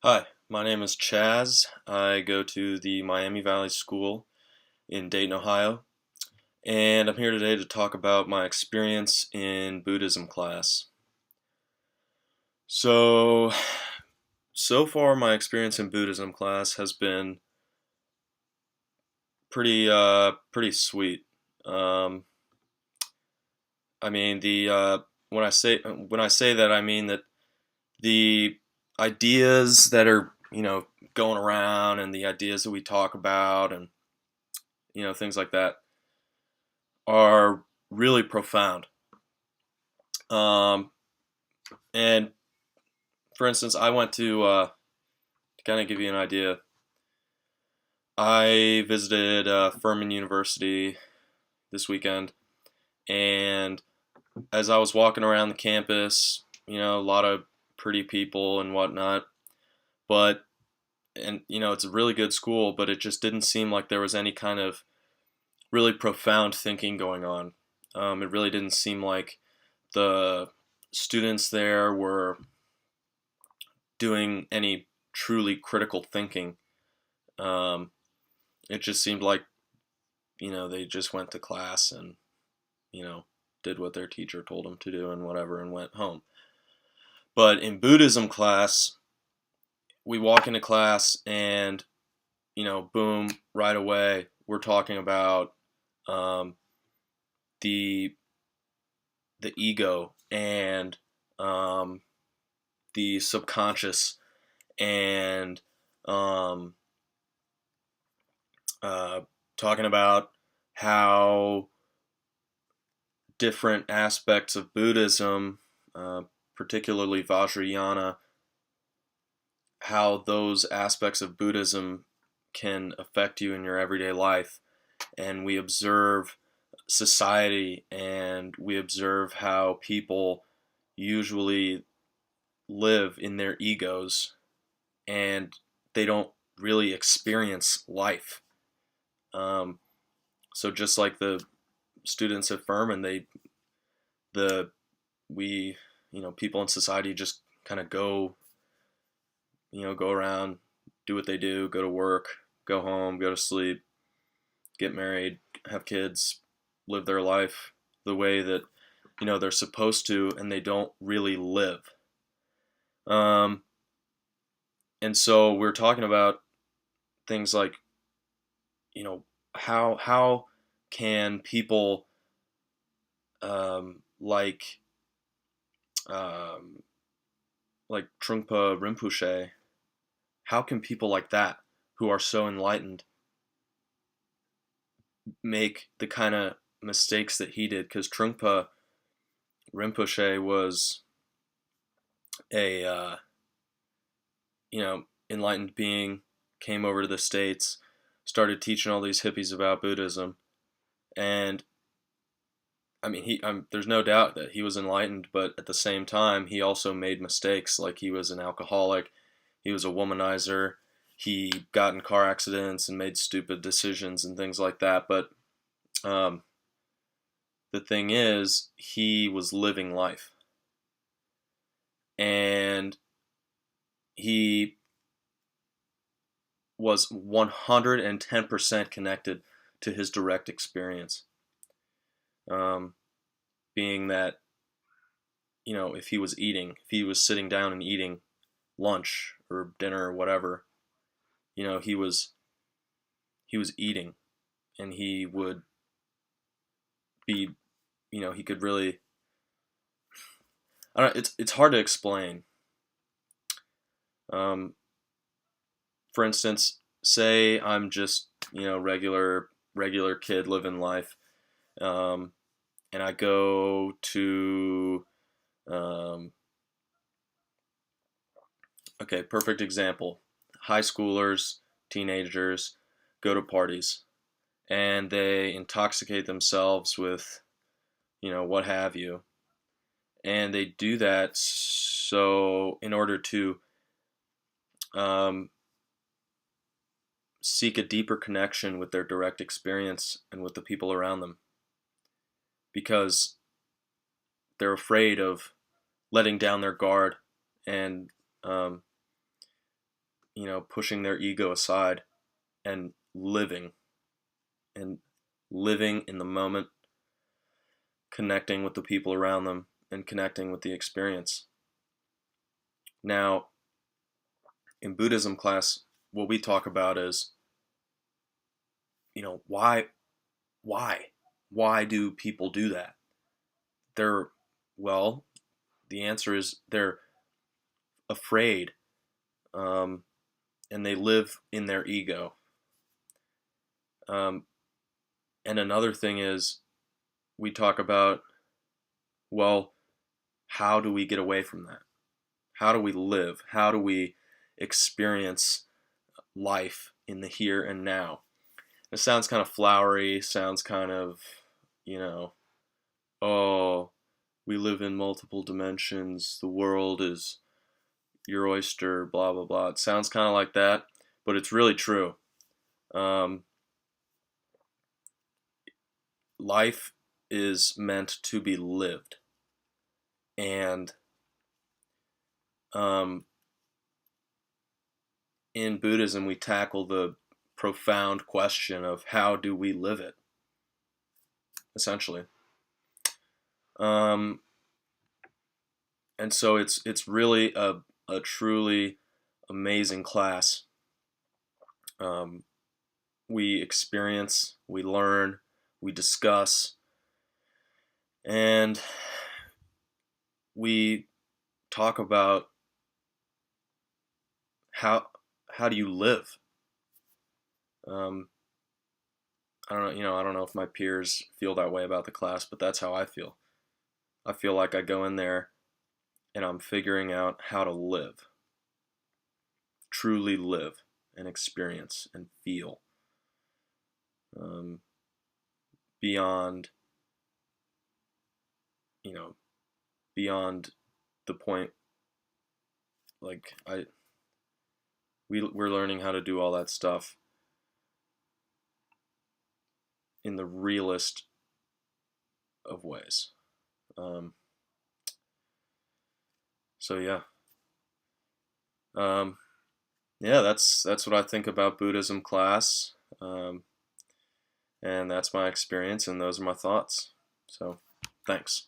Hi, my name is Chaz. I go to the Miami Valley School in Dayton, Ohio, and I'm here today to talk about my experience in Buddhism class. So, so far my experience in Buddhism class has been pretty sweet. Um, I mean the when I say that I mean that the ideas that are going around and the ideas that we talk about and things like that are really profound. Um, and for instance, I went to kind of give you an idea. I visited Furman University this weekend, and as I was walking around the campus, a lot of pretty people and whatnot. But and it's a really good school, but it just didn't seem like there was any kind of really profound thinking going on. It really didn't seem like the students there were doing any truly critical thinking. Um, it just seemed like they just went to class and did what their teacher told them to do and whatever and went home. But in Buddhism class, we walk into class and boom, right away we're talking about um, the the ego and um, the subconscious and um, uh, talking about how different aspects of Buddhism, particularly Vajrayana, how those aspects of Buddhism can affect you in your everyday life. And we observe society and we observe how people usually live in their egos and they don't really experience life. Um, so just like the students at Furman, the we people in society just kind of go around, do what they do, go to work, go home, go to sleep, get married, have kids, live their life the way that they're supposed to, and they don't really live. Um, and so we're talking about things like you know how can people like um, like Trungpa Rinpoche, how can people like that who are so enlightened make the kind of mistakes that he did? Because Trungpa Rinpoche was a enlightened being, came over to the States, started teaching all these hippies about Buddhism, and I mean there's no doubt that he was enlightened, but at the same time he also made mistakes. Like he was an alcoholic, he was a womanizer, he got in car accidents and made stupid decisions and things like that. But um, the thing is, he was living life, and he was 110% connected to his direct experience. Um, being that, if he was eating, if he was sitting down and eating lunch or dinner or whatever, he was eating, and he would be, he could really, I don't. It's hard to explain. Um, for instance, say I'm just regular kid living life, um, and I go to um, okay, perfect example. High schoolers, teenagers go to parties and they intoxicate themselves with what have you, and they do that so in order to um, seek a deeper connection with their direct experience and with the people around them, because they're afraid of letting down their guard and um, pushing their ego aside and and living in the moment, connecting with the people around them, and connecting with the experience. Now, in Buddhism class, what we talk about is, why, why, why do people do that? Well, the answer is they're afraid, and they live in their ego. And another thing is, we talk about, well, how do we get away from that? How do we live? How do we experience life in the here and now? It sounds kind of flowery, sounds kind of, oh, we live in multiple dimensions, the world is your oyster, blah, blah, blah. It sounds kind of like that, but it's really true. Life is meant to be lived. And in Buddhism, we tackle the profound question of how do we live it, essentially. And so it's really a truly amazing class. We experience, we learn, we discuss, and we talk about how do you live. I don't know if my peers feel that way about the class, but that's how I feel. I feel like I go in there and I'm figuring out how to live, truly live and experience and feel, beyond, beyond the point. Like we're learning how to do all that stuff in the realest of ways. So yeah. Yeah, that's what I think about Buddhism class, and that's my experience, and those are my thoughts. So, thanks.